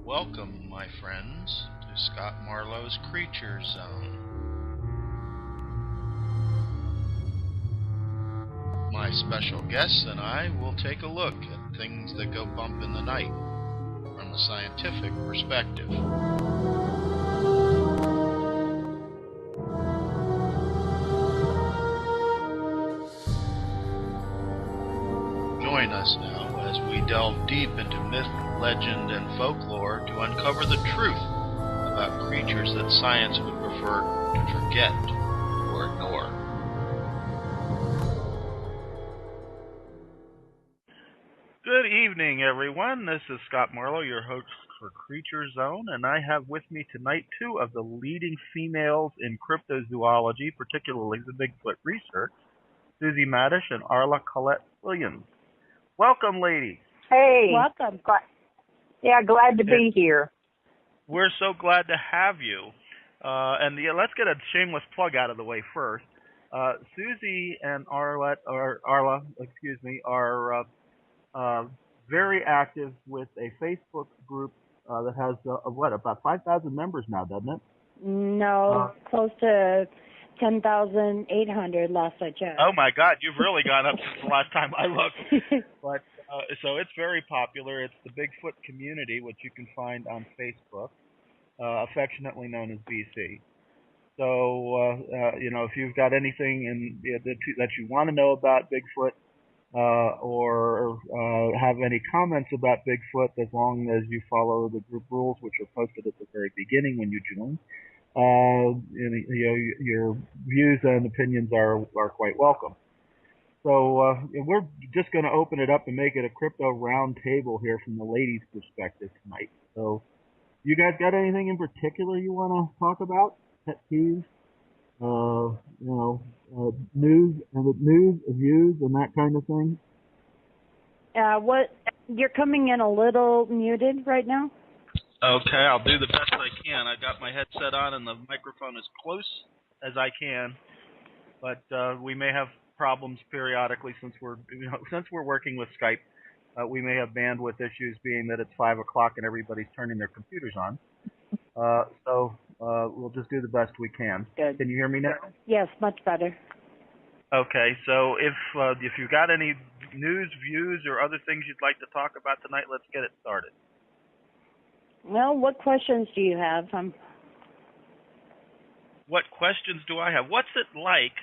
Welcome, my friends, to Scott Marlowe's Creature Zone. My special guests and I will take a look at things that go bump in the night from a scientific perspective. Join us now as we delve deep into myth, legend, and folklore to uncover the truth about creatures that science would prefer to forget or ignore. Good evening, everyone. This is Scott Marlowe, your host for Creature Zone, and I have with me tonight two of the leading females in cryptozoology, particularly the Bigfoot research, Suzy Matiash and Arla Collette Williams. Welcome, ladies. Hey. Welcome. Glad to be here. We're so glad to have you. Let's get a shameless plug out of the way first. Suzy and Arla, are very active with a Facebook group that has, about 5,000 members now, doesn't it? No, close to 10,800 last I checked. Oh my God, you've really gone up since the last time I looked. But so it's very popular. It's the Bigfoot community, which you can find on Facebook, affectionately known as BC. So if you've got anything that you want to know about Bigfoot, or have any comments about Bigfoot, as long as you follow the group rules, which are posted at the very beginning when you join. Your views and opinions are quite welcome. So we're just going to open it up and make it a crypto round table here from the ladies' perspective tonight. So, you guys got anything in particular you want to talk about? Pet peeves, news, views, and that kind of thing. You're coming in a little muted right now. Okay, I'll do the best I can. I got my headset on and the microphone as close as I can, but we may have problems periodically since we're working with Skype. We may have bandwidth issues, being that it's 5 o'clock and everybody's turning their computers on. So we'll just do the best we can. Good. Can you hear me now? Yes, much better. Okay, so if you've got any news, views, or other things you'd like to talk about tonight, let's get it started. Well, what questions do you have? What questions do I have? What's it like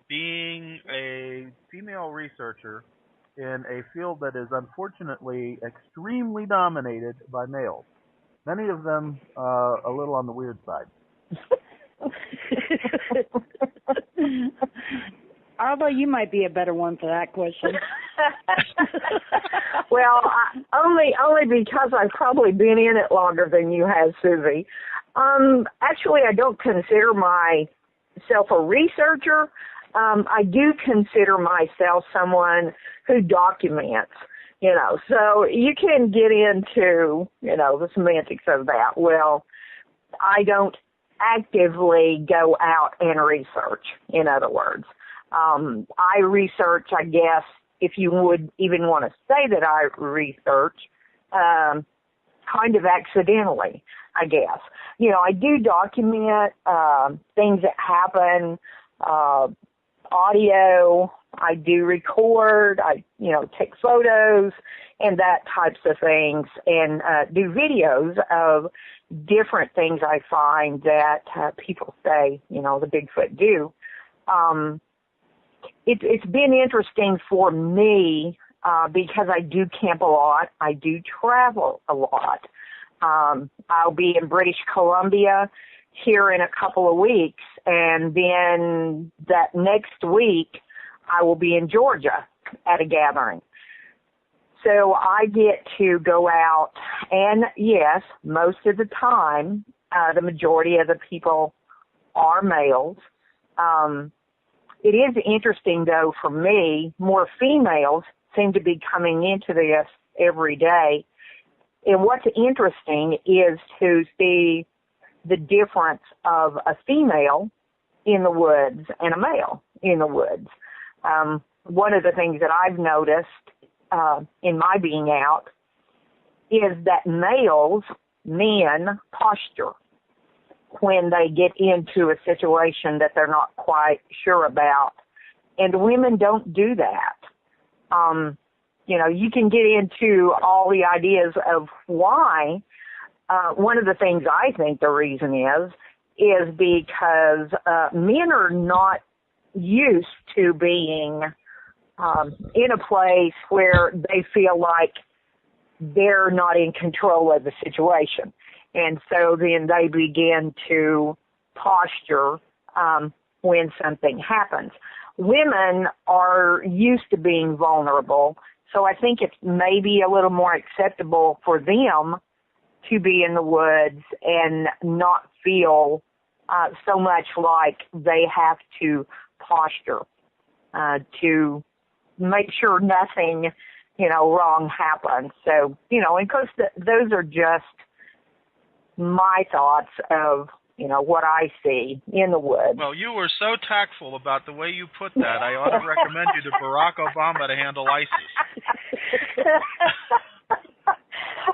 being a female researcher in a field that is unfortunately extremely dominated by males? Many of them a little on the weird side. Arla, you might be a better one for that question. Well, only because I've probably been in it longer than you have, Suzy. Actually, I don't consider myself a researcher. I do consider myself someone who documents, so you can get into, the semantics of that. Well, I don't actively go out and research, in other words. I research, I guess, if you would even want to say that I research, kind of accidentally, I guess. I do document things that happen, audio, I do record, I take photos and that types of things, and do videos of different things I find that people say, the Bigfoot do. It's been interesting for me because I do camp a lot. I do travel a lot. I'll be in British Columbia here in a couple of weeks, and then that next week I will be in Georgia at a gathering. So I get to go out, and yes, most of the time, the majority of the people are males. It is interesting, though, for me, more females seem to be coming into this every day. And what's interesting is to see the difference of a female in the woods and a male in the woods. One of the things that I've noticed in my being out is that males men posture when they get into a situation that they're not quite sure about. And women don't do that. You can get into all the ideas of why. One of the things I think the reason is because men are not used to being in a place where they feel like they're not in control of the situation. And so then they begin to posture when something happens. Women are used to being vulnerable, so I think it's maybe a little more acceptable for them to be in the woods and not feel so much like they have to posture to make sure nothing, wrong happens. So, and of course, those are just my thoughts of, what I see in the woods. Well, you were so tactful about the way you put that. I ought to recommend you to Barack Obama to handle ISIS.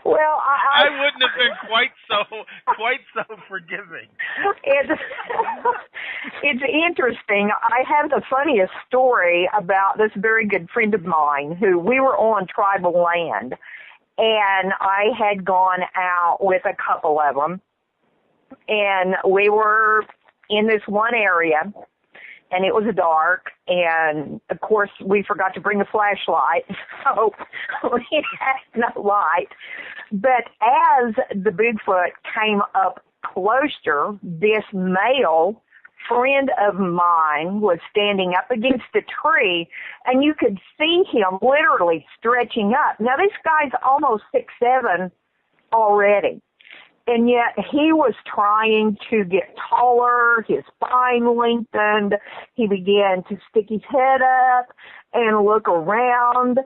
Well, I wouldn't have been quite so forgiving. It's interesting. I have the funniest story about this very good friend of mine who we were on tribal land, and I had gone out with a couple of them, and we were in this one area, and it was dark, and of course we forgot to bring a flashlight, so we had no light. But as the Bigfoot came up closer, this male friend of mine was standing up against a tree, and you could see him literally stretching up. Now, this guy's almost 6'7" already. And yet he was trying to get taller, his spine lengthened, he began to stick his head up and look around.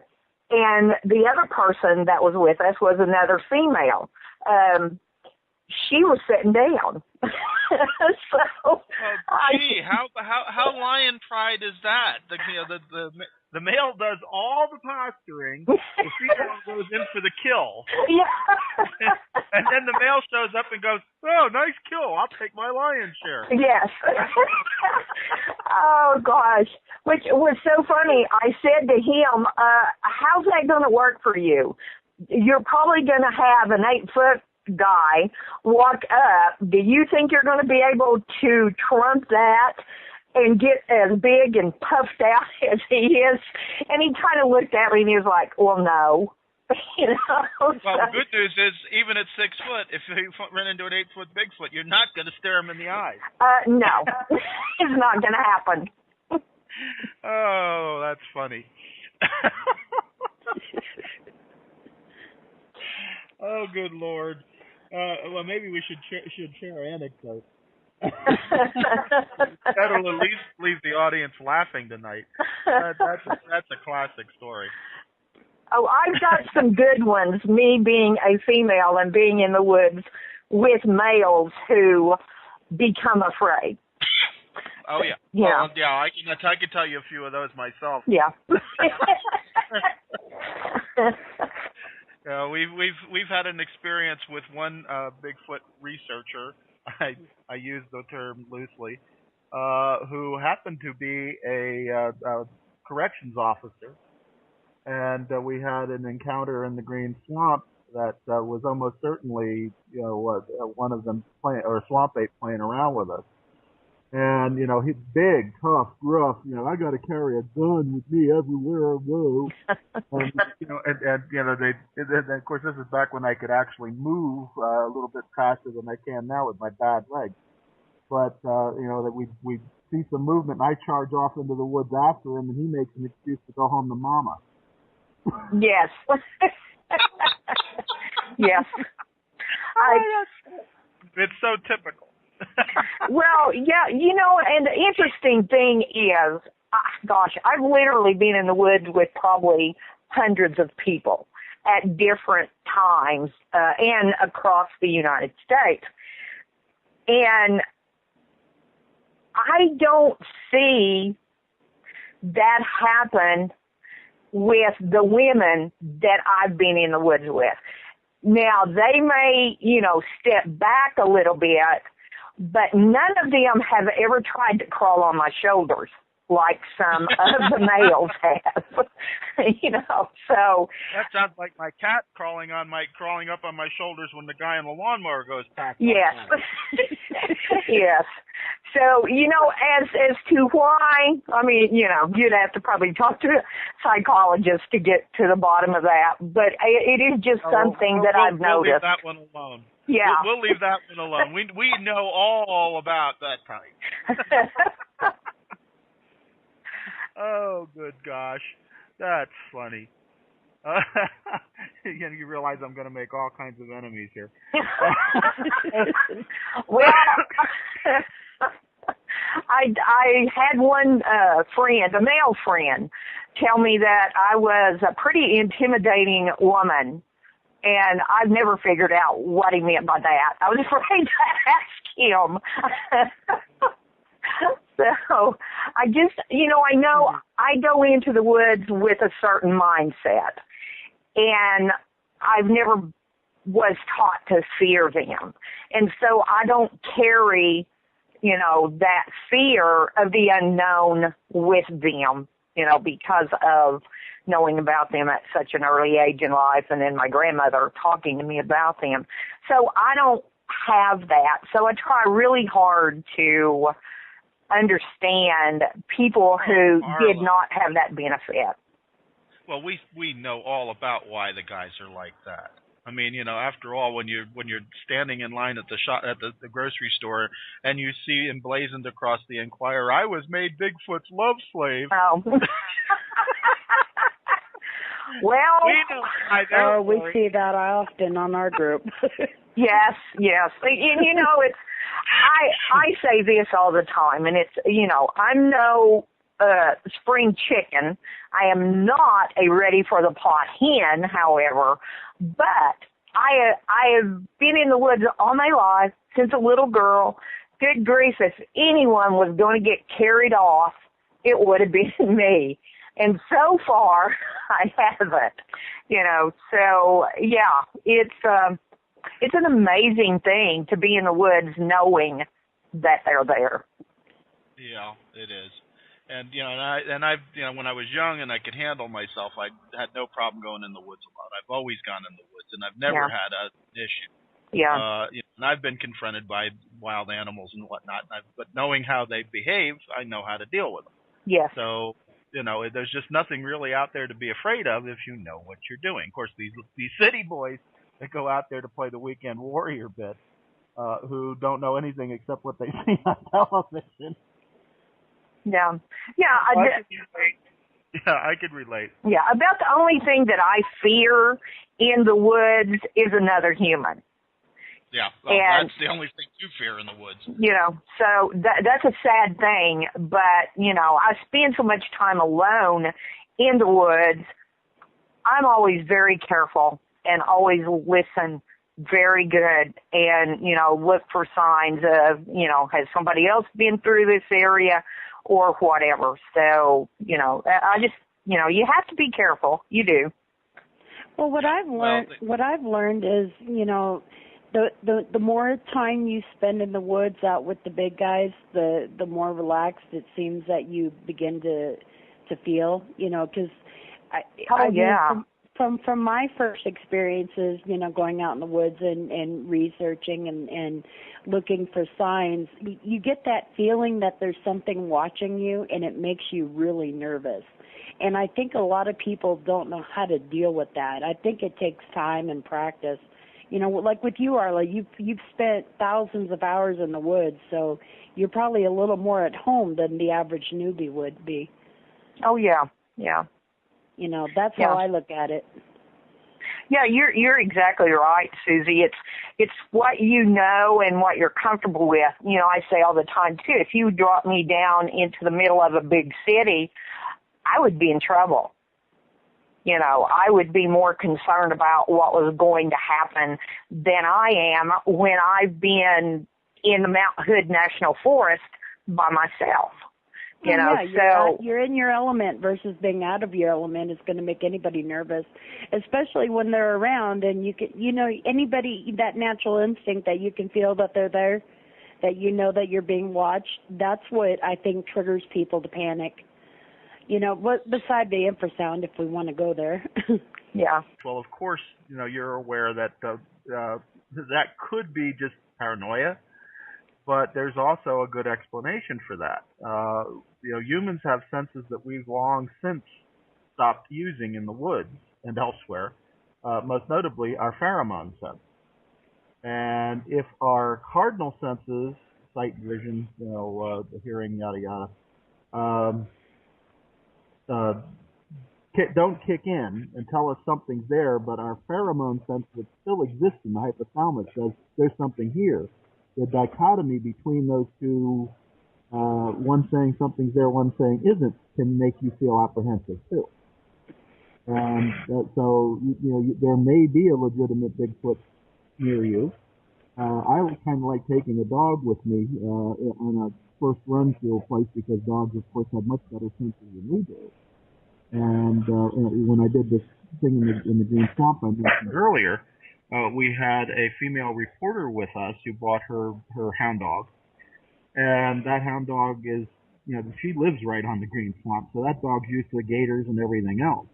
And the other person that was with us was another female. She was sitting down. How lion pride is that? The male does all the posturing. The female goes in for the kill. Yeah. And then the male shows up and goes, "Oh, nice kill. I'll take my lion's share." Yes. Oh, gosh. Which was so funny. I said to him, how's that going to work for you? You're probably going to have an 8-foot guy walk up. Do you think you're going to be able to trump that and get as big and puffed out as he is? And he kind of looked at me and he was like, well, no. Well, the good news is, even at 6 foot, if you run into an 8-foot Bigfoot, you're not going to stare him in the eyes. No. It's not going to happen. Oh, that's funny. Oh, good Lord. Well, maybe we should share anecdotes. That'll at least leave the audience laughing tonight. That's a classic story. Oh, I've got some good ones, me being a female and being in the woods with males who become afraid. Oh, yeah. Yeah. Well, yeah, I can tell you a few of those myself. Yeah. We've had an experience with one Bigfoot researcher. I use the term loosely, who happened to be a corrections officer, and we had an encounter in the Green Swamp that was almost certainly, one of them a swamp ape playing around with us. And, he's big, tough, gruff. I got to carry a gun with me everywhere I go. And of course, this is back when I could actually move a little bit faster than I can now with my bad leg. But, that we see some movement, and I charge off into the woods after him, and he makes an excuse to go home to Mama. Yes. Yes. It's so typical. Well, yeah, and the interesting thing is, I've literally been in the woods with probably hundreds of people at different times and across the United States. And I don't see that happen with the women that I've been in the woods with. Now, they may, step back a little bit, but none of them have ever tried to crawl on my shoulders like some of the males have. So that sounds like my cat crawling up on my shoulders when the guy on the lawnmower goes past. Yes. Yes. So, as to why, you'd have to probably talk to a psychologist to get to the bottom of that, but it is just something that I've noticed. We'll leave that one alone. Yeah. We'll leave that one alone. We know all about that type. Oh, good gosh. That's funny. You realize I'm going to make all kinds of enemies here. Well, I had one friend, a male friend, tell me that I was a pretty intimidating woman, and I've never figured out what he meant by that. I was afraid to ask him. So I just, I know I go into the woods with a certain mindset, and I've never was taught to fear them. And so I don't carry, that fear of the unknown with them, because of knowing about them at such an early age in life, and then my grandmother talking to me about them. So I don't have that. So I try really hard to understand people who did not have that benefit. Well, we know all about why the guys are like that. I mean, after all, when you're standing in line at the grocery store and you see emblazoned across the Enquirer, "I was made Bigfoot's love slave." Oh. Well, we see that often on our group. Yes. And it's I say this all the time, and it's I'm no spring chicken. I am not a ready for the pot hen, however, but I have been in the woods all my life since a little girl. Good grief, if anyone was going to get carried off, it would have been me. And so far, I haven't. So yeah, it's an amazing thing to be in the woods knowing that they're there. Yeah, it is. And I've when I was young and I could handle myself, I had no problem going in the woods a lot. I've always gone in the woods, and I've never had an issue. Yeah. And I've been confronted by wild animals and whatnot, but knowing how they behave, I know how to deal with them. Yes. So there's just nothing really out there to be afraid of if you know what you're doing. Of course, these city boys that go out there to play the weekend warrior bit, who don't know anything except what they see on television. Yeah. I could relate. Yeah, about the only thing that I fear in the woods is another human. Yeah, well, that's the only thing you fear in the woods. So that's a sad thing, but, I spend so much time alone in the woods. I'm always very careful and always listen very good and, look for signs of, has somebody else been through this area or whatever. So, I just, you have to be careful. You do. Well, what I've learned is, the more time you spend in the woods out with the big guys, the more relaxed it seems that you begin to feel, because from my first experiences, going out in the woods and researching and looking for signs, you get that feeling that there's something watching you, and it makes you really nervous. And I think a lot of people don't know how to deal with that. I think it takes time and practice. Like with you, Arla, you've spent thousands of hours in the woods, so you're probably a little more at home than the average newbie would be. Oh, yeah. That's how I look at it. Yeah, you're exactly right, Suzy. It's what you know and what you're comfortable with. I say all the time, too, if you drop me down into the middle of a big city, I would be in trouble. I would be more concerned about what was going to happen than I am when I've been in the Mount Hood National Forest by myself. You know, you're in your element versus being out of your element is going to make anybody nervous, especially when they're around and you can, anybody, that natural instinct that you can feel that they're there, that you know that you're being watched. That's what I think triggers people to panic. What beside the infrasound, if we want to go there. Yeah. Well, of course, you're aware that that could be just paranoia, but there's also a good explanation for that. Humans have senses that we've long since stopped using in the woods and elsewhere, most notably our pheromone sense. And if our cardinal senses, sight, vision, hearing, yada yada, don't kick in and tell us something's there, but our pheromone sense that still exists in the hypothalamus says there's something here. The dichotomy between those two, one saying something's there, one saying isn't, can make you feel apprehensive too. And so there may be a legitimate Bigfoot near you. I kind of like taking a dog with me on a first run to a place because dogs, of course, have much better senses than we do. And when I did this thing in the Green Swamp I mentioned earlier, we had a female reporter with us who brought her hound dog. And that hound dog is, she lives right on the Green Swamp, so that dog's used to the gators and everything else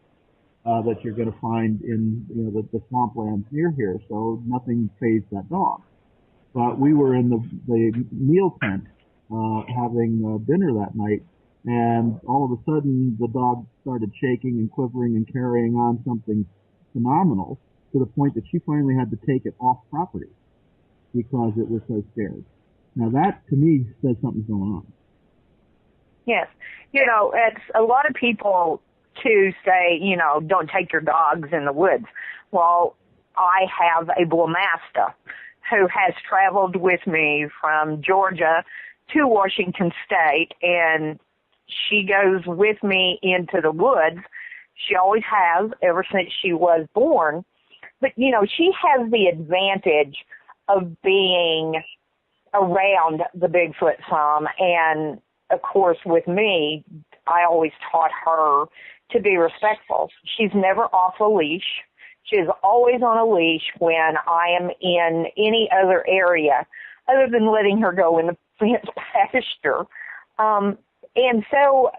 that you're going to find in the swamplands near here, so nothing fazed that dog. But we were in the meal tent having dinner that night, and all of a sudden the dog started shaking and quivering and carrying on something phenomenal to the point that she finally had to take it off property because it was so scared. Now that, to me, says something's going on. Yes. It's a lot of people to say, don't take your dogs in the woods. Well, I have a bull mastiff who has traveled with me from Georgia to Washington State, and she goes with me into the woods. She always has, ever since she was born. But, she has the advantage of being around the Bigfoot some. And, of course, with me, I always taught her to be respectful. She's never off a leash. She's always on a leash when I am in any other area other than letting her go in the fence pasture. And so,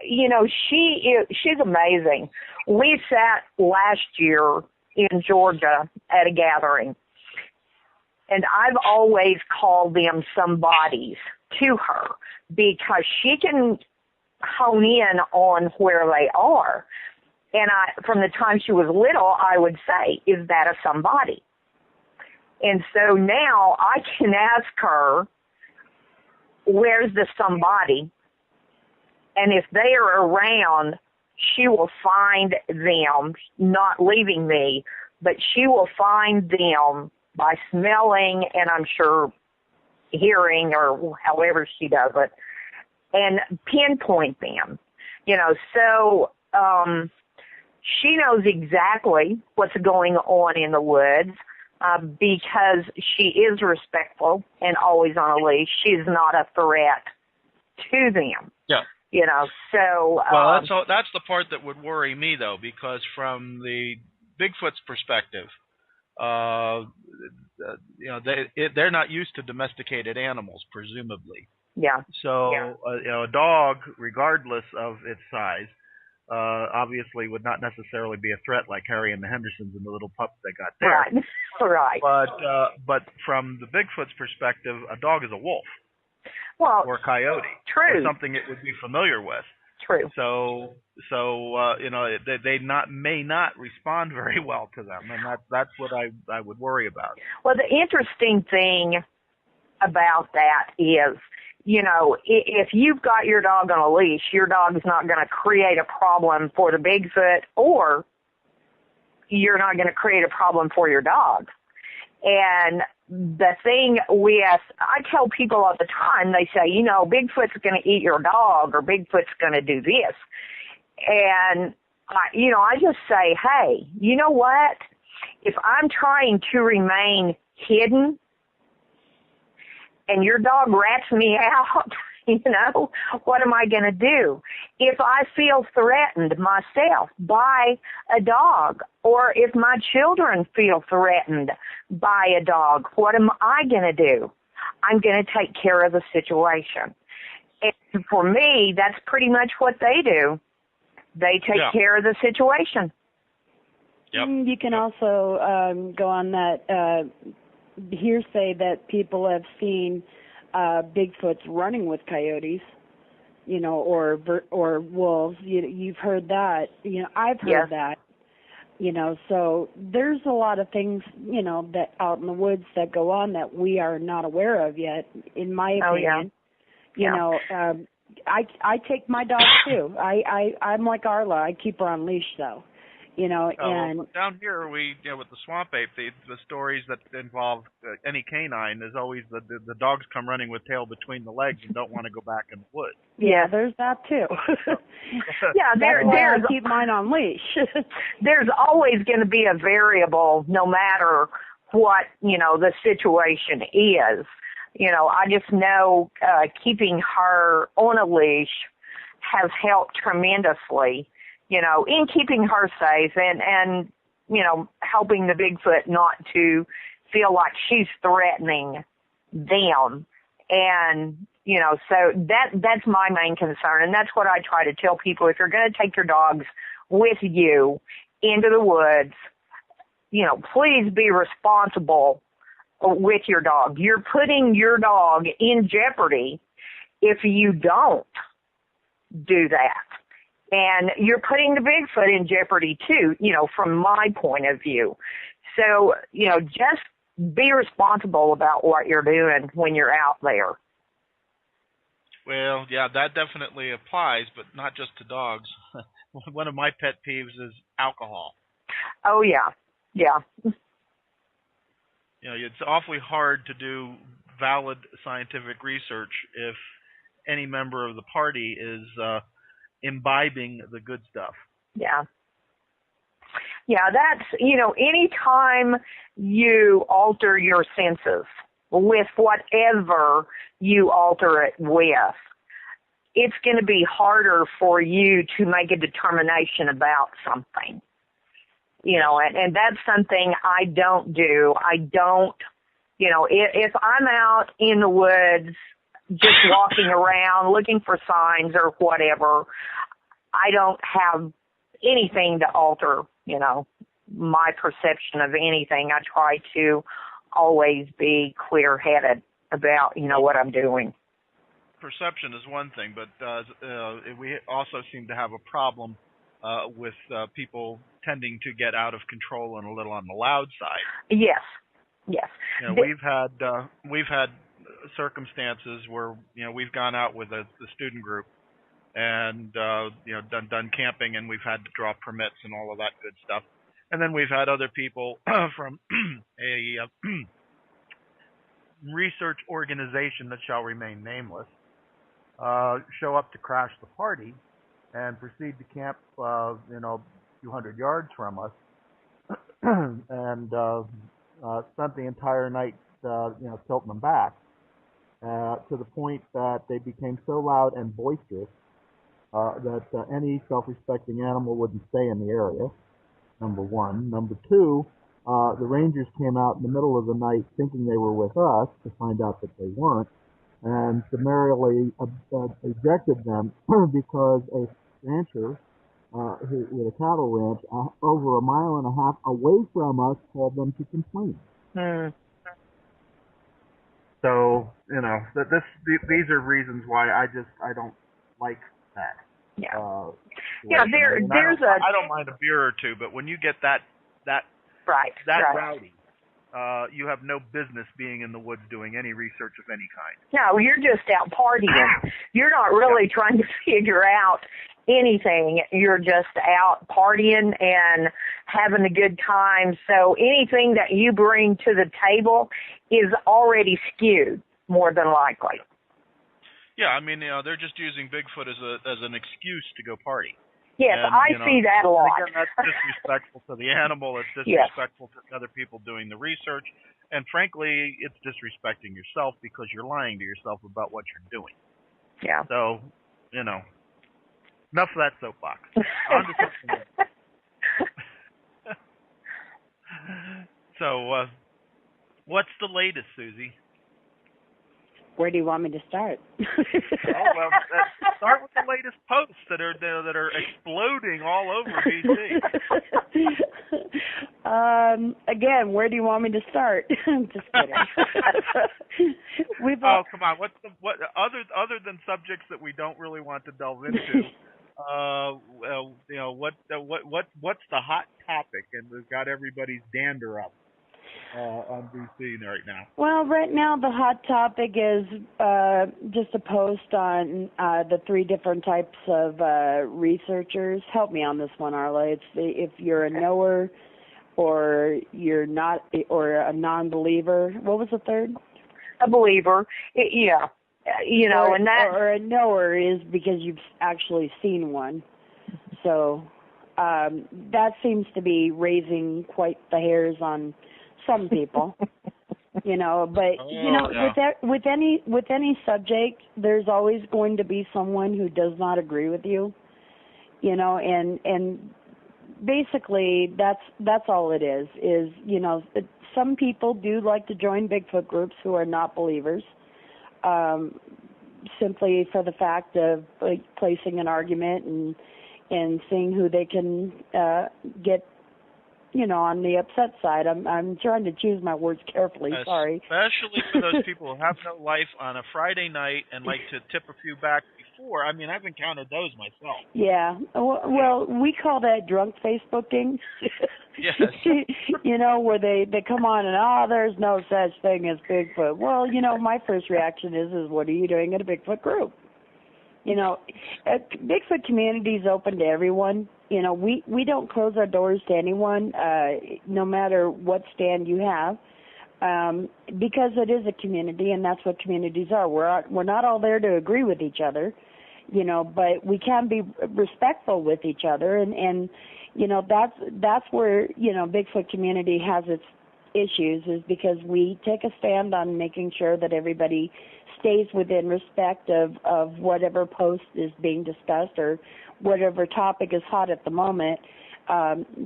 she's amazing. We sat last year in Georgia at a gathering, and I've always called them somebodies to her because she can hone in on where they are. And from the time she was little, I would say, is that a somebody? And so now I can ask her, where's the somebody? And if they are around, she will find them, not leaving me, but she will find them by smelling and I'm sure hearing or however she does it, and pinpoint them. So she knows exactly what's going on in the woods because she is respectful and always on a leash. She's not a threat to them. Yeah. So... Well, that's the part that would worry me, though, because from the Bigfoot's perspective, they're not used to domesticated animals, presumably. Yeah. So, a dog, regardless of its size, obviously would not necessarily be a threat like Harry and the Hendersons and the little pups they got there. Right. But from the Bigfoot's perspective, a dog is a wolf. Well, or coyote. True. Or something it would be familiar with. True. So they may not respond very well to them, and that's what I would worry about. Well, the interesting thing about that is, if you've got your dog on a leash, your dog is not going to create a problem for the Bigfoot, or you're not going to create a problem for your dog. And the thing I tell people all the time, they say, Bigfoot's going to eat your dog or Bigfoot's going to do this. And, I just say, hey, you know what? If I'm trying to remain hidden and your dog rats me out, What am I going to do? If I feel threatened myself by a dog, or if my children feel threatened by a dog, what am I going to do? I'm going to take care of the situation. And for me, that's pretty much what they do. They take care of the situation. Yep. You can also go on that hearsay that people have seen Bigfoots running with coyotes, or wolves. You've heard that. I've heard that. So there's a lot of things, that out in the woods that go on that we are not aware of yet, in my opinion. I take my dog too. I'm like Arla. I keep her on leash though. And down here we, with the swamp ape, the stories that involve any canine is always the dogs come running with tail between the legs and don't want to go back in the woods. Yeah, there's that too. I keep mine on leash. There's always going to be a variable, no matter what the situation is. I just know keeping her on a leash has helped tremendously. In keeping her safe and helping the Bigfoot not to feel like she's threatening them. And, so that's my main concern. And that's what I try to tell people. If you're going to take your dogs with you into the woods, please be responsible with your dog. You're putting your dog in jeopardy if you don't do that. And you're putting the Bigfoot in jeopardy too, from my point of view. So, just be responsible about what you're doing when you're out there. Well, yeah, that definitely applies, but not just to dogs. One of my pet peeves is alcohol. Oh, yeah. Yeah. It's awfully hard to do valid scientific research if any member of the party is imbibing the good stuff. Yeah. Yeah, that's, anytime you alter your senses with whatever you alter it with, it's going to be harder for you to make a determination about something. And that's something I don't do. I don't, if I'm out in the woods just walking around looking for signs or whatever, I don't have anything to alter, my perception of anything. I try to always be clear-headed about, what I'm doing. Perception is one thing, but we also seem to have a problem with people tending to get out of control and a little on the loud side. Yes. We've had circumstances where we've gone out with the student group and done camping, and we've had to draw permits and all of that good stuff. And then we've had other people from a research organization that shall remain nameless show up to crash the party and proceed to camp a few hundred yards from us and spent the entire night tilting them back to the point that they became so loud and boisterous that any self-respecting animal wouldn't stay in the area, number one. Number two, the rangers came out in the middle of the night thinking they were with us to find out that they weren't, and summarily ejected them because a rancher with a cattle ranch over a mile and a half away from us called them to complain. So, these are reasons why I don't like that. Yeah. I don't mind a beer or two, but when you get that rowdy, you have no business being in the woods doing any research of any kind. No, you're just out partying. You're not really trying to figure out anything. You're just out partying and having a good time. So anything that you bring to the table is already skewed, more than likely. Yeah, I mean, they're just using Bigfoot as an excuse to go party. Yes, and, I see that a lot. Again, that's disrespectful to the animal. It's disrespectful to other people doing the research. And frankly, it's disrespecting yourself because you're lying to yourself about what you're doing. Yeah. So, enough of that soapbox. On to something else. So, what's the latest, Suzy? Where do you want me to start? Start with the latest posts that are exploding all over BC. Again, where do you want me to start? Just kidding. Come on! What other than subjects that we don't really want to delve into? What's the hot topic, and we've got everybody's dander up on BC right now. Well, right now the hot topic is just a post on the 3 different types of researchers. Help me on this one, Arla. It's if you're a knower, or you're not, or a non-believer. What was the third? A believer. Yeah. And that. Or a knower is because you've actually seen one. So that seems to be raising quite the hairs on some people. But yeah. with any subject, there's always going to be someone who does not agree with you. And basically that's all it is some people do like to join Bigfoot groups who are not believers, simply for the fact of placing an argument and seeing who they can get on the upset side. I'm trying to choose my words carefully. Sorry. Especially for those people who have no life on a Friday night and like to tip a few back before. I mean, I've encountered those myself. Yeah. Well, we call that drunk Facebooking. Yes. Where they come on and, there's no such thing as Bigfoot. Well, my first reaction is what are you doing at a Bigfoot group? Bigfoot community is open to everyone. We don't close our doors to anyone, no matter what stand you have, because it is a community, and that's what communities are. We're not all there to agree with each other, but we can be respectful with each other, and that's where Bigfoot community has its issues, is because we take a stand on making sure that everybody stays within respect of whatever post is being discussed or whatever topic is hot at the moment,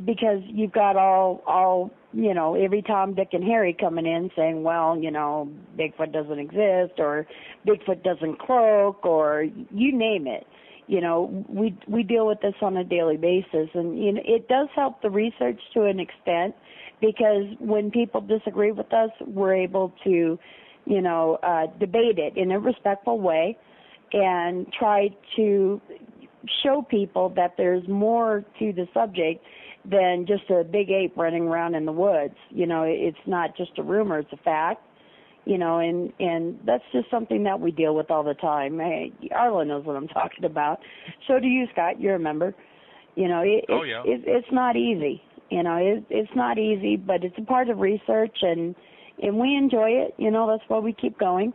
because you've got all every Tom, Dick, and Harry coming in saying, well, Bigfoot doesn't exist, or Bigfoot doesn't cloak, or you name it. We deal with this on a daily basis, and it does help the research to an extent, because when people disagree with us, we're able to debate it in a respectful way and try to show people that there's more to the subject than just a big ape running around in the woods. It's not just a rumor, it's a fact. And that's just something that we deal with all the time. Arla knows what I'm talking about. So do you, Scott. You're a member. It's not easy. It's not easy, but it's a part of research, and we enjoy it. That's why we keep going.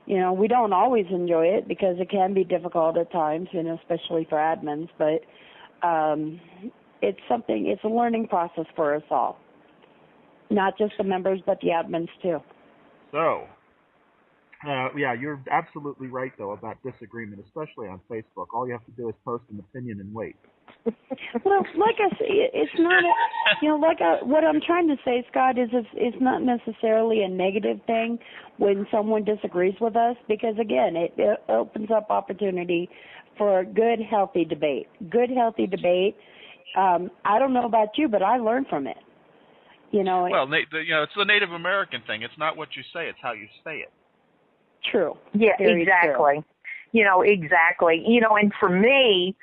We don't always enjoy it because it can be difficult at times, especially for admins, but it's a learning process for us all. Not just the members, but the admins too. So, you're absolutely right, though, about disagreement, especially on Facebook. All you have to do is post an opinion and wait. Well, like I say, it's not, what I'm trying to say, Scott, is it's not necessarily a negative thing when someone disagrees with us, because, again, it opens up opportunity for good, healthy debate. Good, healthy debate. I don't know about you, but I learn from it. Well, it's the Native American thing. It's not what you say; it's how you say it. True. Yeah, very exactly. True. Exactly. And for me,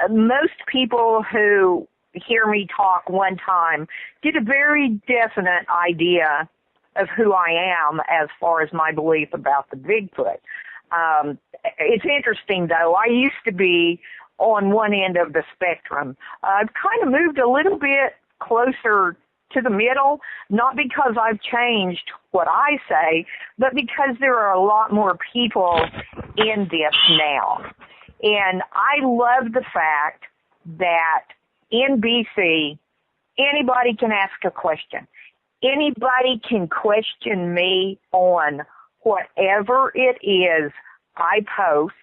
most people who hear me talk one time get a very definite idea of who I am as far as my belief about the Bigfoot. It's interesting, though. I used to be on one end of the spectrum. I've kind of moved a little bit closer to the middle, not because I've changed what I say, but because there are a lot more people in this now. And I love the fact that in BC, anybody can ask a question. Anybody can question me on whatever it is I post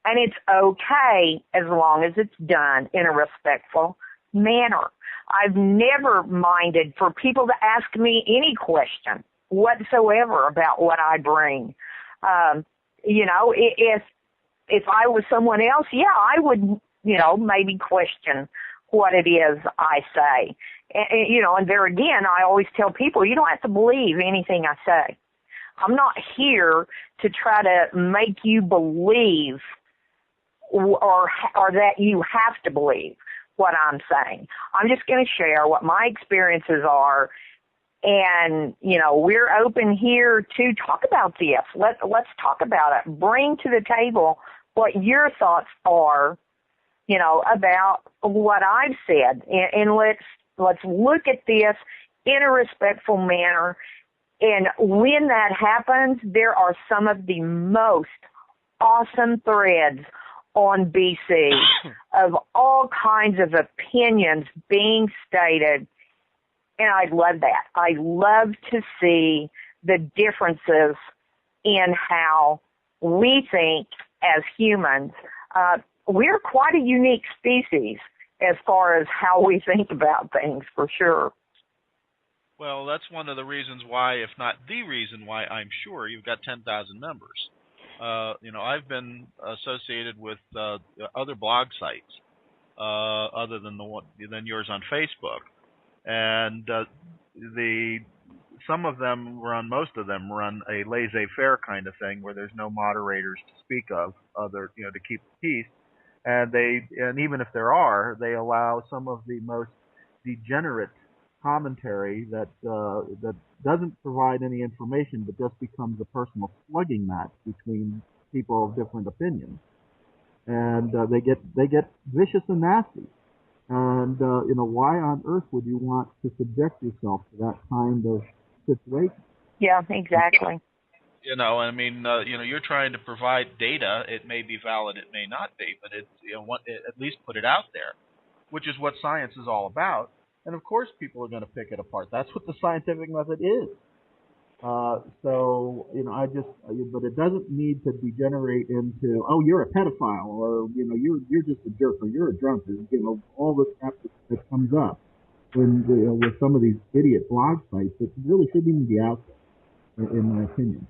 And it's okay as long as it's done in a respectful manner. I've never minded for people to ask me any question whatsoever about what I bring. If I was someone else, I would, maybe question what it is I say. And there again, I always tell people, you don't have to believe anything I say. I'm not here to try to make you believe or that you have to believe what I'm saying. I'm just going to share what my experiences are. And, we're open here to talk about this. Let's talk about it. Bring to the table what your thoughts are, about what I've said. And let's look at this in a respectful manner. And when that happens, there are some of the most awesome threads on BC of all kinds of opinions being stated. And I love that. I love to see the differences in how we think as humans. We're quite a unique species as far as how we think about things, for sure. Well, that's one of the reasons why, if not the reason why, I'm sure you've got 10,000 members. I've been associated with other blog sites other than yours on Facebook, and most of them run a laissez-faire kind of thing where there's no moderators to speak of, to keep the peace, and even if there are, they allow some of the most degenerate commentary that doesn't provide any information, but just becomes a personal slugging match between people of different opinions, and they get vicious and nasty. And why on earth would you want to subject yourself to that kind of situation? Yeah, exactly. You're trying to provide data. It may be valid, it may not be, but at least put it out there, which is what science is all about. And of course, people are going to pick it apart. That's what the scientific method is. But it doesn't need to degenerate into, oh, you're a pedophile, or you're just a jerk, or you're a drunk, or all this crap that comes up when with some of these idiot blog sites that really shouldn't even be out there, in my opinion.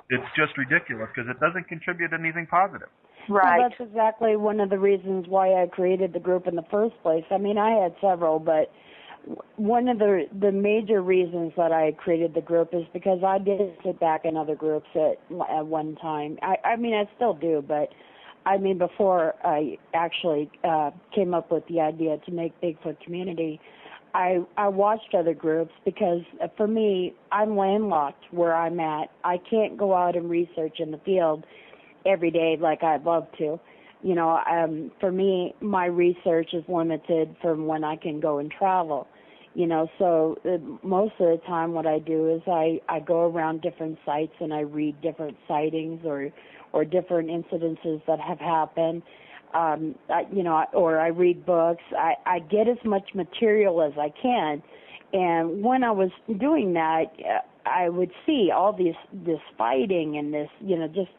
It's just ridiculous because it doesn't contribute anything positive. Right. Well, that's exactly one of the reasons why I created the group in the first place. I mean, I had several, but one of the major reasons that I created the group is because I did sit back in other groups at one time. I mean, I still do, but I mean, before I actually came up with the idea to make Bigfoot Community, I watched other groups because for me, I'm landlocked where I'm at. I can't go out and research in the field every day like I'd love to. For me, my research is limited from when I can go and travel. So most of the time what I do is I go around different sites and I read different sightings or different incidences that have happened. Or I read books. I get as much material as I can. And when I was doing that, I would see all this fighting and this, just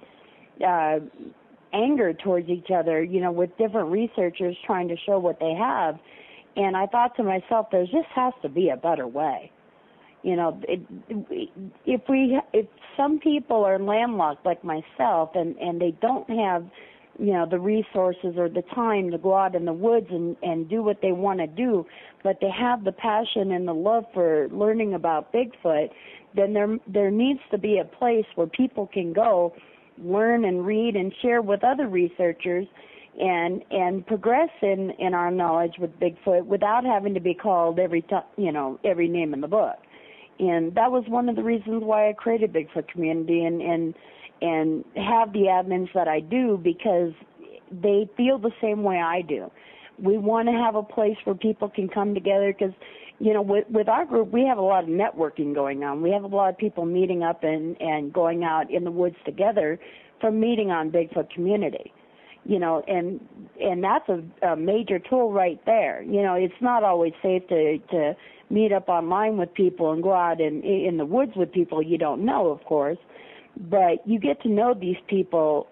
anger towards each other, with different researchers trying to show what they have. And I thought to myself, there just has to be a better way. If some people are landlocked like myself and they don't have, the resources or the time to go out in the woods and do what they want to do, but they have the passion and the love for learning about Bigfoot, then there needs to be a place where people can go learn and read and share with other researchers and progress in our knowledge with Bigfoot without having to be called every name in the book. And that was one of the reasons why I created Bigfoot Community and have the admins that I do, because they feel the same way I do. We want to have a place where people can come together because, with our group, we have a lot of networking going on. We have a lot of people meeting up and going out in the woods together from meeting on Bigfoot Community. And that's a major tool right there. It's not always safe to meet up online with people and go out in the woods with people you don't know, of course. but you get to know these people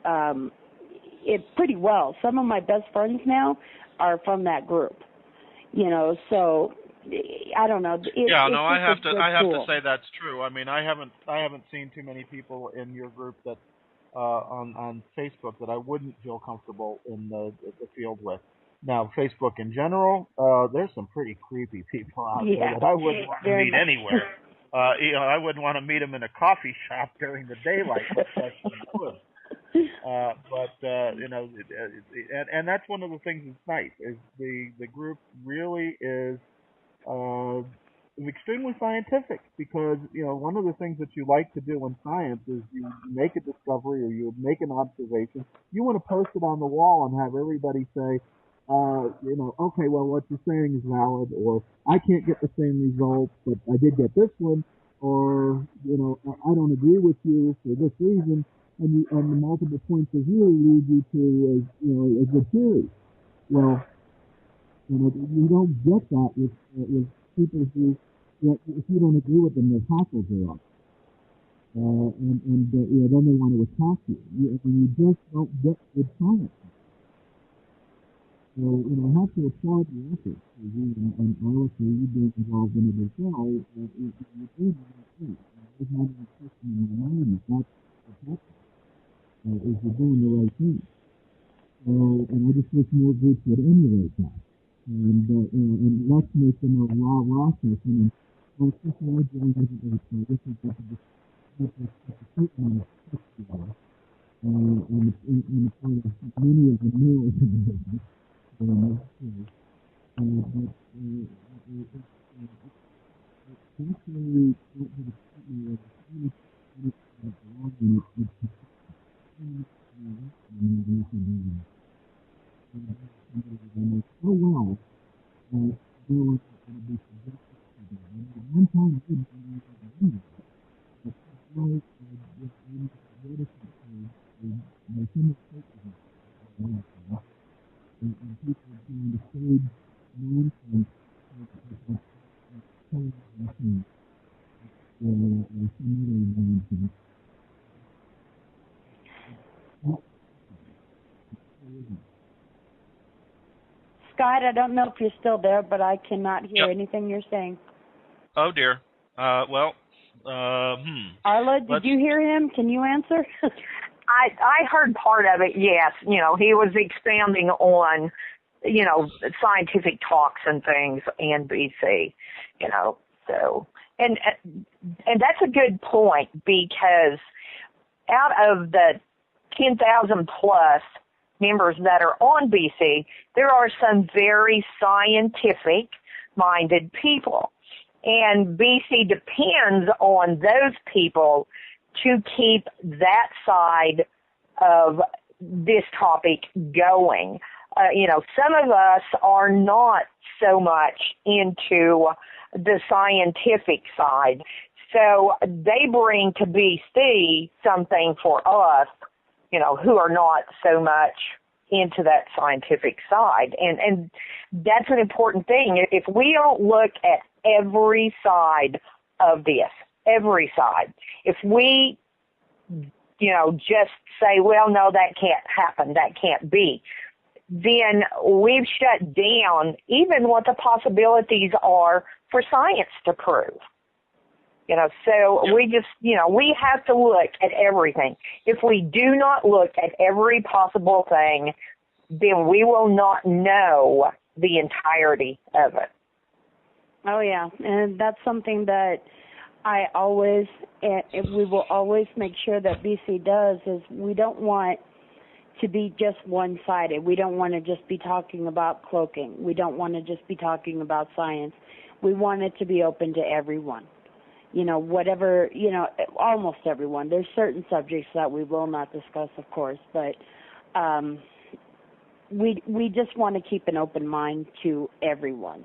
pretty well. Some of my best friends now are from that group, so I don't know. I have to say that's true. I mean, I haven't seen too many people in your group that on Facebook that I wouldn't feel comfortable in the field with. Now, Facebook in general, there's some pretty creepy people out there that I wouldn't want to meet anywhere. I wouldn't want to meet them in a coffee shop during the daylight, especially in the woods. And that's one of the things that's nice is the group really is extremely scientific because one of the things that you like to do in science is you make a discovery or you make an observation. You want to post it on the wall and have everybody say, okay, well, what you're saying is valid, or I can't get the same results, but I did get this one, or I don't agree with you for this reason, and the multiple points of view lead you to a good theory. Well, you don't get that with people who, if you don't agree with them, their hackles are up, and then they want to attack you. You just don't get good science. So, I have to applaud your efforts, and Arla, for you being involved in it as well. You're doing the right thing. There's not any question in your mind that that's what's happening, is you're doing the right thing. And I just wish more groups would emulate that. And let's make them a raw session. And, especially I joined as a group, so this is just a certain amount of stuff together. And the part of many of the males in the business. Scott, I don't know if you're still there, but I cannot hear anything you're saying. Oh, dear. Arla, did you hear him? Can you answer? I heard part of it, yes. He was expounding on, scientific talks and things in BC, so. And that's a good point because out of the 10,000 plus members that are on BC, there are some very scientific-minded people. And BC depends on those people to keep that side of this topic going. Some of us are not so much into the scientific side. So they bring to BC something for us, who are not so much into that scientific side. And that's an important thing. If we don't look at every side of this, every side, if we, just say, well, no, that can't happen, that can't be, then we've shut down even what the possibilities are for science to prove. So we just, we have to look at everything. If we do not look at every possible thing, then we will not know the entirety of it. Oh, yeah. And that's something that we will always make sure that BC does is we don't want to be just one-sided. We don't want to just be talking about cloaking. We don't want to just be talking about science. We want it to be open to everyone. Whatever, almost everyone. There's certain subjects that we will not discuss, of course, but we just want to keep an open mind to everyone.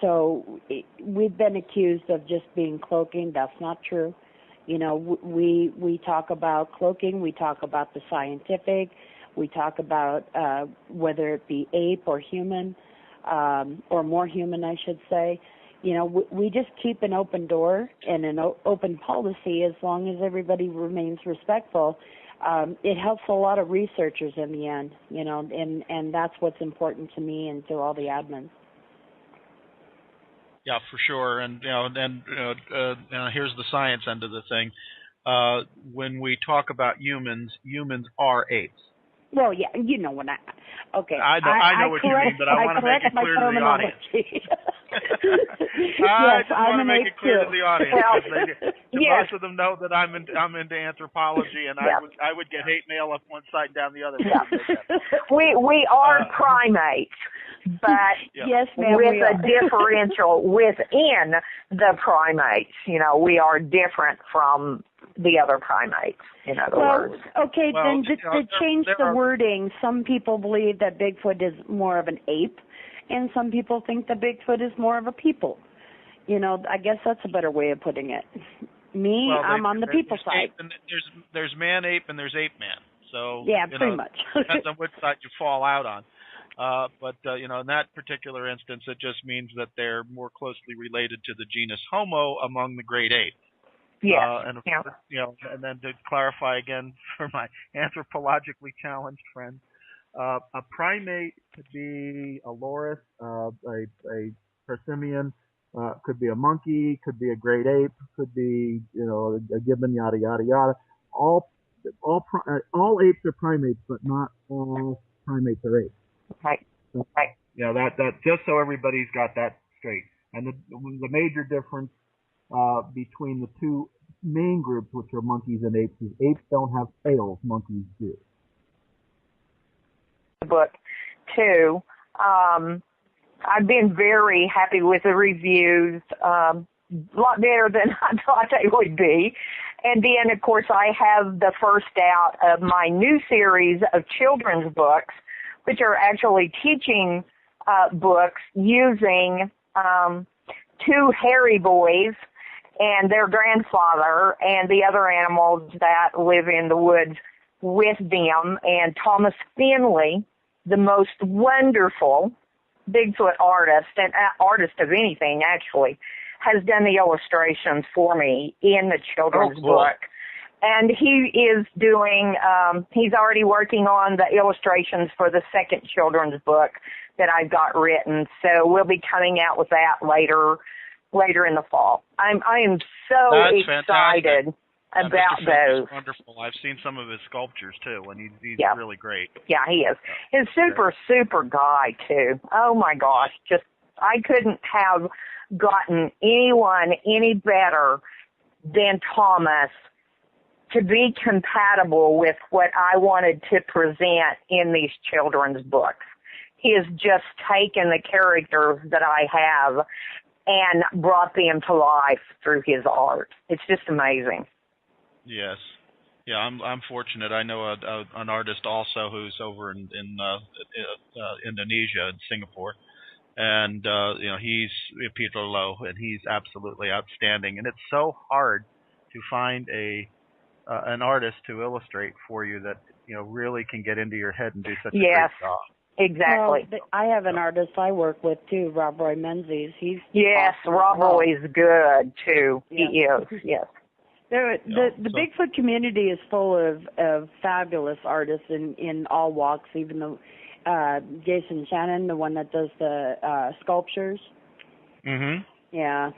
So we've been accused of just being cloaking. That's not true. We talk about cloaking. We talk about the scientific. We talk about whether it be ape or human, or more human, I should say. we just keep an open door and an open policy as long as everybody remains respectful. It helps a lot of researchers in the end, and that's what's important to me and to all the admins. Yeah, for sure. And here's the science end of the thing. When we talk about humans are apes. Well, yeah, you know what okay. I know what you mean, but I want to make it clear to the audience. I just want to make it clear to the audience, because most of them know that I'm into anthropology, and I would get hate mail up one side and down the other. Yeah. We are primates, but yes, ma'am, with a differential within the primates. We are different from the other primates, in other words. Okay, then to change the wording, some people believe that Bigfoot is more of an ape, and some people think that Bigfoot is more of a people. I guess that's a better way of putting it. I'm on the people side. There's man-ape and there's ape-man. So, yeah, pretty much. Depends on which side you fall out on. But in that particular instance, it just means that they're more closely related to the genus Homo among the great apes. Yeah. And and then to clarify again for my anthropologically challenged friends, a primate could be a loris, a persimmon, could be a monkey, could be a great ape, could be a gibbon, yada yada yada. All apes are primates, but not all primates are apes. Right. Right. That just so everybody's got that straight. And the major difference between the two main groups, which are monkeys and apes, is apes don't have tails, monkeys do. Book too. I've been very happy with the reviews. A lot better than I thought they would be. And then, of course, I have the first out of my new series of children's books, which are actually teaching books using two hairy boys and their grandfather and the other animals that live in the woods with them. And Thomas Finley, the most wonderful Bigfoot artist, and artist of anything actually, has done the illustrations for me in the children's book. And he is doing, he's already working on the illustrations for the second children's book that I've got written. So we'll be coming out with that later in the fall. I am so excited about those. Wonderful. I've seen some of his sculptures too, and he's really great. Yeah, he is. He's super guy too. Oh my gosh, I couldn't have gotten anyone any better than Thomas to be compatible with what I wanted to present in these children's books. He has just taken the characters that I have and brought them to life through his art. It's just amazing. Yes. Yeah, I'm fortunate. I know an artist also who's over in Indonesia, in Singapore. And, he's Peter Lowe, and he's absolutely outstanding. And it's so hard to find an artist to illustrate for you that, really can get into your head and do such a great job. Exactly. Well, I have an artist I work with too, Rob Roy Menzies. He's awesome. Rob Roy is good too. Yeah. He is. Yes. The Bigfoot community is full of fabulous artists in all walks. Even though Jason Shannon, the one that does the sculptures. Mhm. Yeah.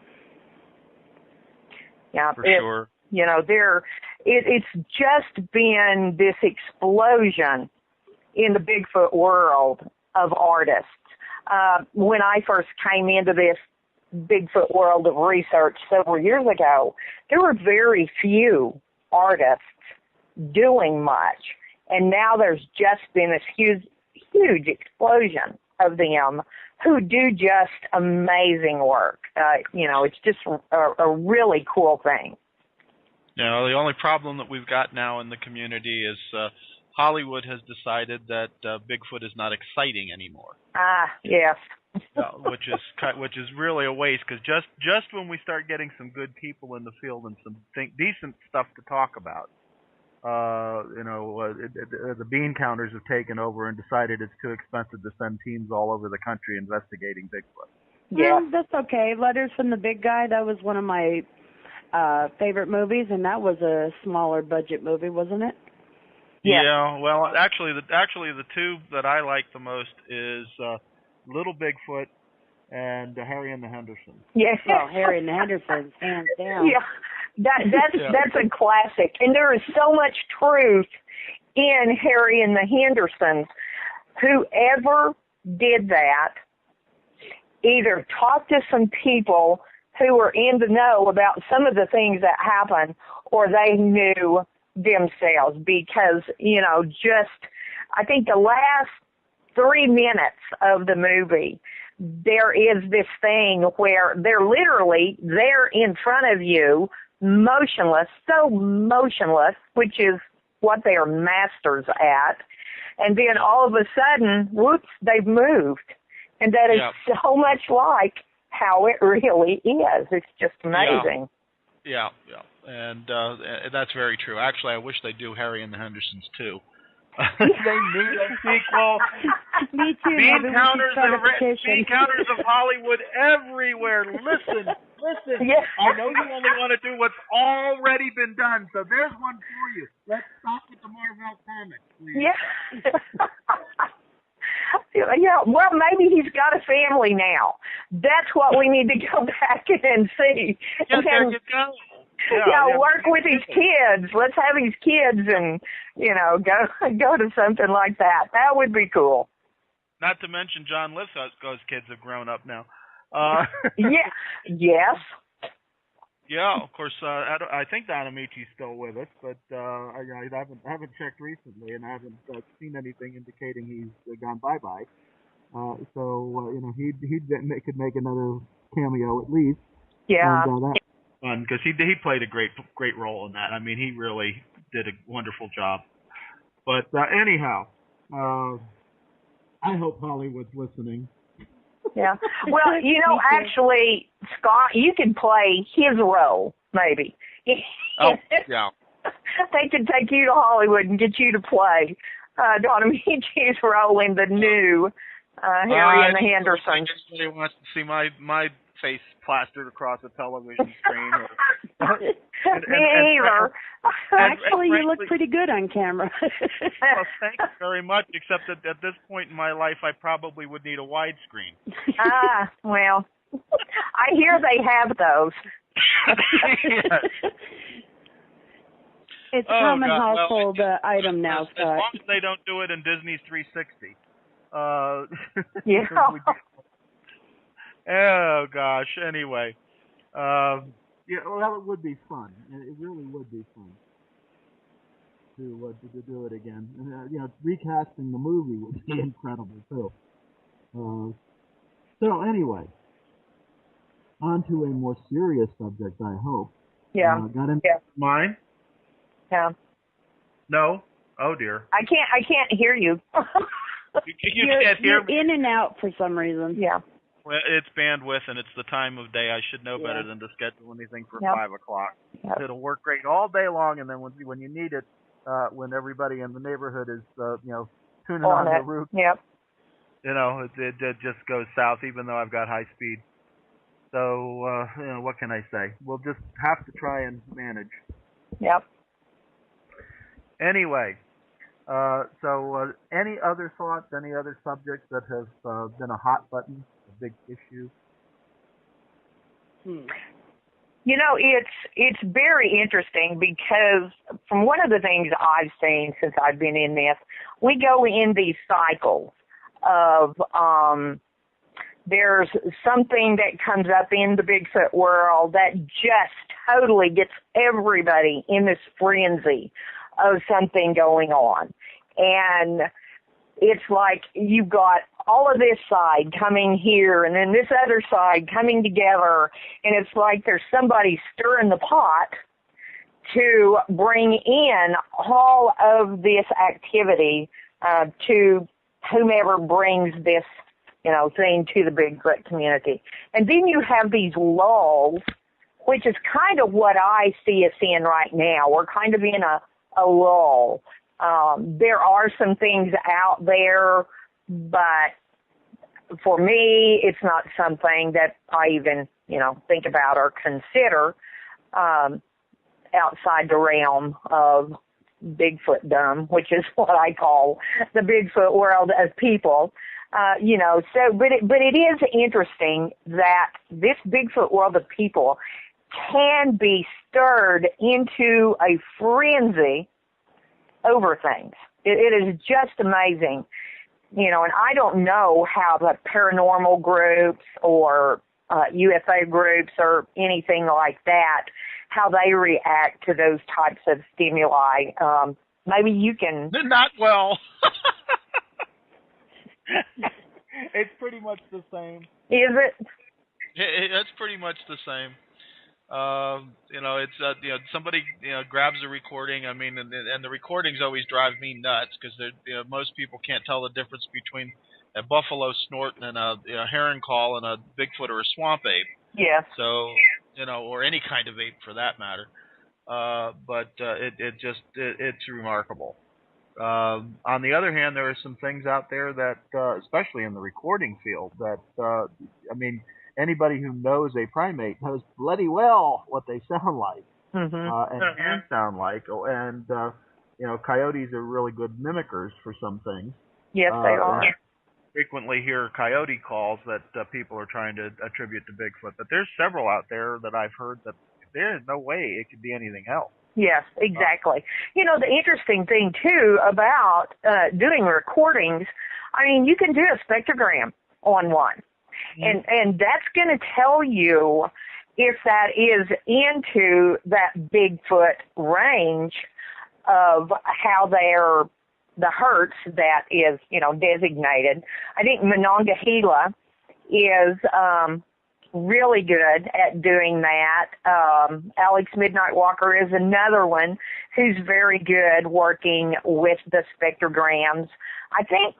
Yeah. For sure. It's just been this explosion in the Bigfoot world of artists. When I first came into this Bigfoot world of research several years ago, there were very few artists doing much. And now there's just been this huge explosion of them who do just amazing work. It's just a really cool thing. The only problem that we've got now in the community is Hollywood has decided that Bigfoot is not exciting anymore. Yes. Which is really a waste, because just when we start getting some good people in the field and some decent stuff to talk about, the bean counters have taken over and decided it's too expensive to send teams all over the country investigating Bigfoot. Yeah. That's okay. Letters from the Big Guy, that was one of my favorite movies, and that was a smaller budget movie, wasn't it? Yeah. Well, actually, the two that I like the most is Little Bigfoot and Harry and the Hendersons. Yes. Oh, Harry and the Hendersons, hands down. Yeah. That's a classic, and there is so much truth in Harry and the Hendersons. Whoever did that either talked to some people who were in the know about some of the things that happened, or they knew themselves, because, I think the last 3 minutes of the movie, there is this thing where they're literally there in front of you, motionless, so motionless, which is what they are masters at. And then all of a sudden, whoops, they've moved. And that is so much like how it really is. It's just amazing. Yeah. And that's very true. Actually, I wish they'd do Harry and the Hendersons, too. They need a sequel. Me too. Bean counters of Hollywood everywhere. Listen. Yeah. I know you only want to do what's already been done, so there's one for you. Let's stop with the Marvel comics, please. Yeah. Yeah, well, maybe he's got a family now. That's what we need to go back and see. Yes, there you go. Work with his kids. Let's have his kids and, go to something like that. That would be cool. Not to mention John Lithgow's kids have grown up now. Yeah. Yes. Yeah, of course. I think Don Amici's still with us, but I haven't checked recently, and I haven't seen anything indicating he's gone bye-bye. So he could make another cameo at least. Yeah. And that's fun because he played a great role in that. I mean, he really did a wonderful job. But anyhow, I hope Hollywood's listening. Yeah. Well, actually, Scott, you could play his role, maybe. Oh, yeah. They could take you to Hollywood and get you to play Don Amici's role in the new Harry and the Hendersons. I just really wants to see my face plastered across a television screen. Me either. Actually, you look pretty good on camera. Well, thank you very much, except that at this point in my life, I probably would need a widescreen. Well, I hear they have those. It's a common household item now, Scott. As long as they don't do it in Disney's 360. Yeah. Oh, gosh. Anyway. It would be fun. It really would be fun to do it again. And, recasting the movie would be incredible, too. So, anyway. On to a more serious subject, I hope. Yeah. Got in mine? Yeah. No? Oh, dear. I can't hear you. You can't hear me? You're in and out for some reason. Yeah. Well, it's bandwidth, and it's the time of day. I should know better than to schedule anything for 5 o'clock. Yep. It'll work great all day long, and then when you need it, when everybody in the neighborhood is, tuning on the roof, yep. it just goes south, even though I've got high speed. So, what can I say? We'll just have to try and manage. Yep. Anyway, so any other thoughts, any other subjects that have been a hot button, a big issue? It's very interesting because from one of the things I've seen since I've been in this, we go in these cycles of there's something that comes up in the Bigfoot world that just totally gets everybody in this frenzy of something going on. And it's like you've got all of this side coming here and then this other side coming together, and it's like there's somebody stirring the pot to bring in all of this activity to whomever brings this, thing to the Bigfoot community. And then you have these lulls, which is kind of what I see us in right now. We're kind of in a lull. There are some things out there, but for me, it's not something that I even, think about or consider outside the realm of Bigfootdom, which is what I call the Bigfoot world of people. But it is interesting that this Bigfoot world of people can be stirred into a frenzy over things. It is just amazing. And I don't know how the paranormal groups or UFO groups or anything like that, how they react to those types of stimuli. Maybe you can... They're not well. It's pretty much the same. Is it? It's pretty much the same. Somebody grabs a recording. I mean, and the recordings always drive me nuts because most people can't tell the difference between a buffalo snort and a heron call and a Bigfoot or a swamp ape. Yeah. So or any kind of ape for that matter. But it's remarkable. On the other hand, there are some things out there that, especially in the recording field, that anybody who knows a primate knows bloody well what they sound like and can sound like. And, coyotes are really good mimickers for some things. Yes, they are. Frequently hear coyote calls that people are trying to attribute to Bigfoot. But there's several out there that I've heard that there is no way it could be anything else. Yes, exactly. The interesting thing, too, about doing recordings, you can do a spectrogram on one. And that's going to tell you if that is into that Bigfoot range of how the hertz that is, designated. I think Monongahela is really good at doing that. Alex Midnight Walker is another one who's very good working with the spectrograms. I think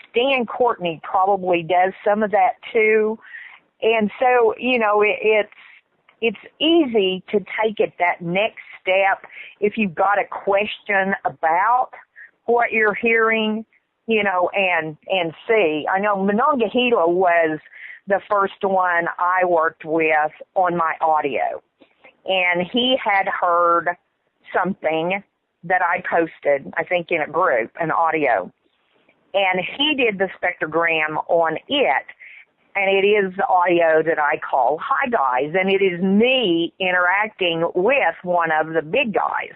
Stan Courtney probably does some of that too. And so, it's easy to take it that next step if you've got a question about what you're hearing, and see. I know Monongahela was the first one I worked with on my audio. And he had heard something that I posted, I think in a group, an audio. And he did the spectrogram on it. And it is the audio that I call Hi Guys. And it is me interacting with one of the big guys.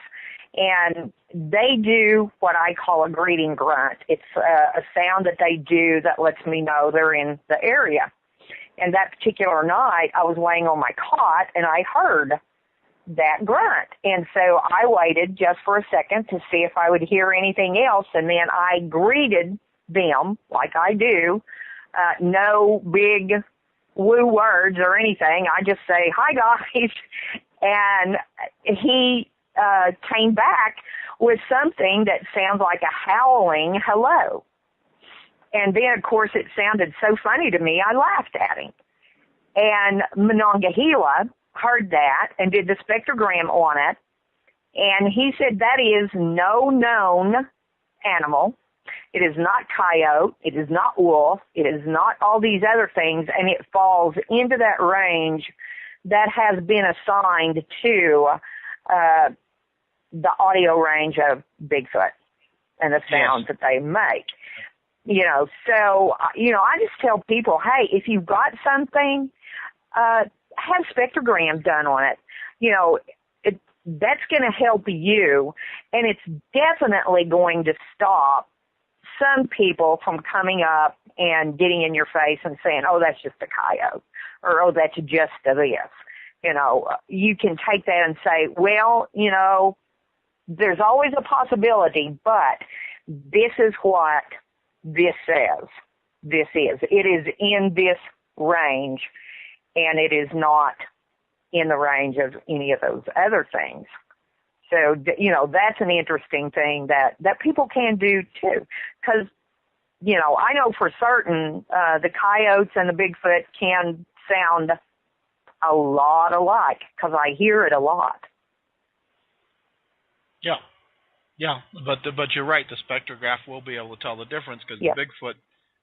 And they do what I call a greeting grunt. It's a sound that they do that lets me know they're in the area. And that particular night, I was laying on my cot, and I heard that grunt. And so I waited just for a second to see if I would hear anything else, and then I greeted them like I do. No big woo words or anything. I just say, hi, guys. And he came back with something that sounds like a howling hello. And then, of course, it sounded so funny to me, I laughed at him. And Monongahela heard that and did the spectrogram on it. And he said that is no known animal. It is not coyote. It is not wolf. It is not all these other things. And it falls into that range that has been assigned to the audio range of Bigfoot and the sounds that they make. So, I just tell people, hey, if you've got something, have spectrogram done on it. That's going to help you, and it's definitely going to stop some people from coming up and getting in your face and saying, oh, that's just a coyote, or, oh, that's just a this. You can take that and say, well, there's always a possibility, but this is what this says. This is. It is in this range, and it is not in the range of any of those other things. So, that's an interesting thing that people can do, too. Because, I know for certain the coyotes and the Bigfoot can sound a lot alike because I hear it a lot. Yeah, but you're right. The spectrograph will be able to tell the difference because the Bigfoot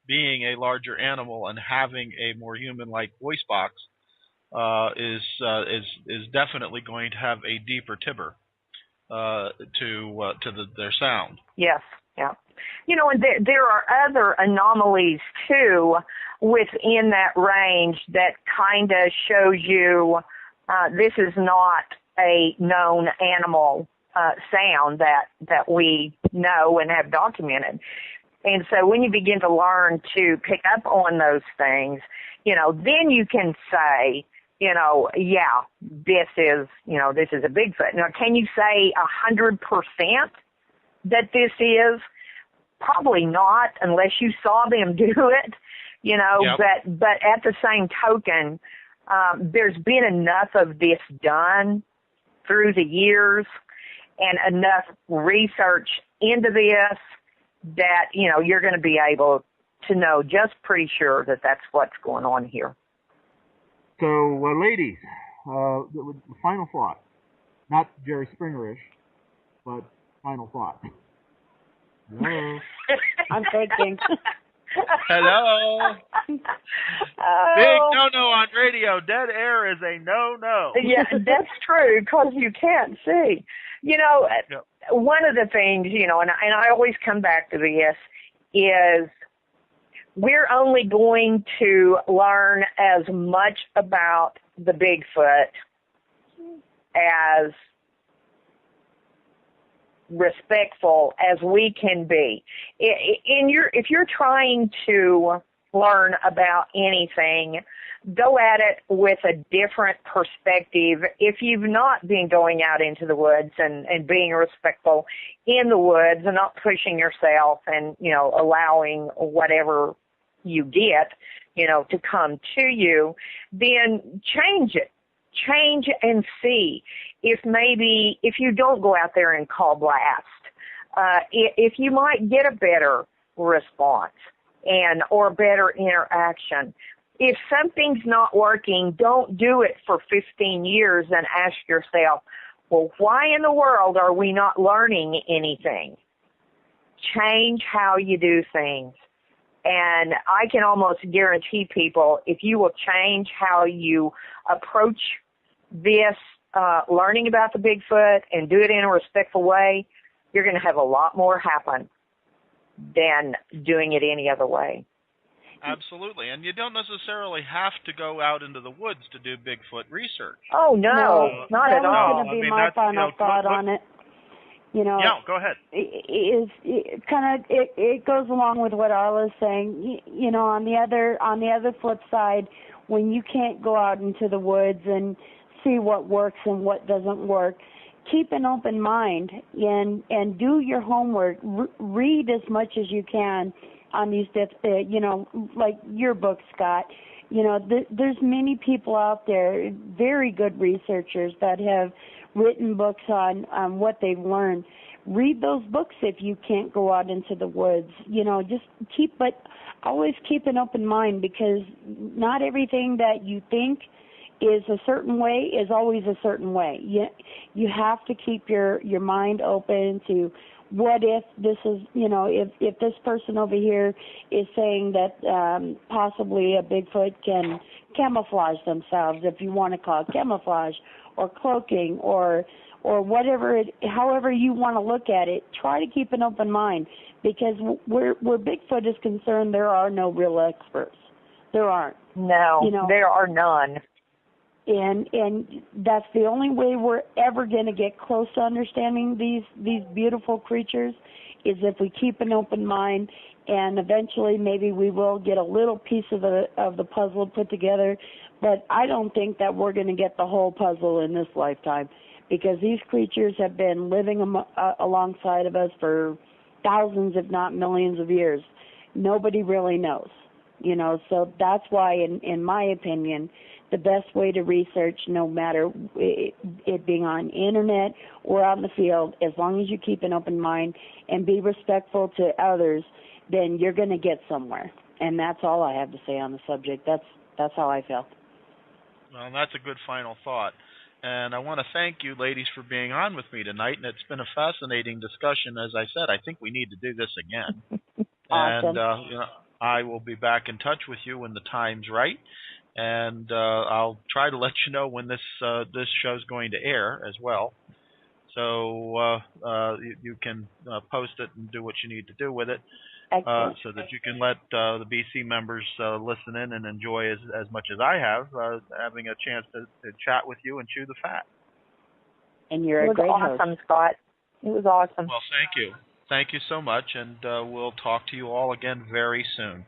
being a larger animal and having a more human-like voice box is definitely going to have a deeper timbre to their sound. Yes, yeah. You know, and there are other anomalies too within that range that kind of shows you this is not a known animal sound that we know and have documented. And so when you begin to learn to pick up on those things, you know, then you can say, you know, yeah, this is a Bigfoot. Now, can you say 100% that this is? Probably not, unless you saw them do it, you know. Yep. But at the same token, there's been enough of this done through the years and enough research into this that, you know, you're going to be able to know just pretty sure that that's what's going on here. So, ladies, final thought. Not Jerry Springer-ish, but final thought. Hello? I'm thinking. Hello? Big no-no on radio. Dead air is a no-no. Yeah, that's true, because you can't see. You know, yep. One of the things, you know, and I always come back to this, is we're only going to learn as much about the Bigfoot as respectful as we can be. If you're trying to learn about anything, go at it with a different perspective. If you've not been going out into the woods and being respectful in the woods and not pushing yourself and, you know, allowing whatever you get, you know, to come to you, then change it. Change and see if you don't go out there and call blast, if you might get a better response or better interaction. If something's not working, don't do it for 15 years and ask yourself, well, why in the world are we not learning anything? Change how you do things. And I can almost guarantee people, if you will change how you approach this learning about the Bigfoot and do it in a respectful way, you're going to have a lot more happen than doing it any other way. Absolutely. And you don't necessarily have to go out into the woods to do Bigfoot research. Oh, no, not at all. That was going to be my final thought on it. You know, yeah, go ahead. It goes along with what Arla's saying. You know, on the other flip side, when you can't go out into the woods and see what works and what doesn't work, keep an open mind and do your homework. Read as much as you can on these, you know, like your book, Scott. You know, there's many people out there, very good researchers that have written books on what they've learned. Read those books if you can't go out into the woods. You know, just always keep an open mind, because not everything that you think is a certain way is always a certain way. You have to keep your mind open to what if this is, you know, if this person over here is saying that possibly a Bigfoot can camouflage themselves, if you want to call it camouflage, or cloaking, or whatever however you want to look at it, try to keep an open mind, because where Bigfoot is concerned, there are no real experts. There aren't. No, you know, there are none. And that's the only way we're ever going to get close to understanding these beautiful creatures, is if we keep an open mind, and eventually maybe we will get a little piece of the puzzle put together. But I don't think that we're going to get the whole puzzle in this lifetime, because these creatures have been living alongside of us for thousands, if not millions of years. Nobody really knows, you know. So that's why, in my opinion, the best way to research, no matter it being on internet or out in the field, as long as you keep an open mind and be respectful to others, then you're going to get somewhere. And that's all I have to say on the subject. That's how I feel. Well, that's a good final thought. And I want to thank you, ladies, for being on with me tonight. And it's been a fascinating discussion. As I said, I think we need to do this again. Awesome. And you know, I will be back in touch with you when the time's right, and I'll try to let you know when this show's going to air as well. So you can post it and do what you need to do with it, so that you can let the BC members listen in and enjoy as much as I have, having a chance to chat with you and chew the fat. And you're a great host. It was awesome, Scott. It was awesome. Well, thank you. Thank you so much, and we'll talk to you all again very soon.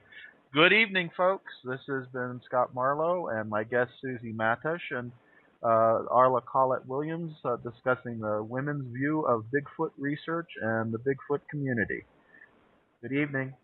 Good evening, folks. This has been Scott Marlowe and my guest Suzy Matiash and Arla Collette Williams discussing the women's view of Bigfoot research and the Bigfoot community. Good evening.